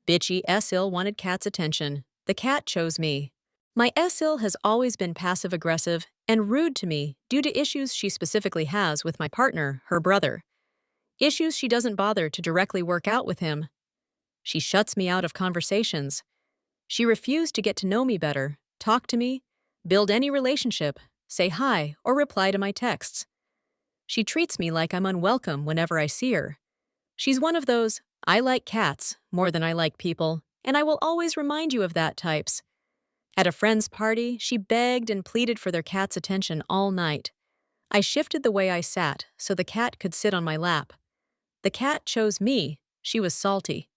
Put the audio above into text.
Bitchy SIL wanted cat's attention. The cat chose me. My SIL has always been passive-aggressive and rude to me due to issues she specifically has with my partner, her brother. Issues she doesn't bother to directly work out with him. She shuts me out of conversations. She refused to get to know me better, talk to me, build any relationship, say hi, or reply to my texts. She treats me like I'm unwelcome whenever I see her. She's one of those, I like cats more than I like people, and I will always remind you of that types. At a friend's party, she begged and pleaded for their cat's attention all night. I shifted the way I sat so the cat could sit on my lap. The cat chose me. She was salty.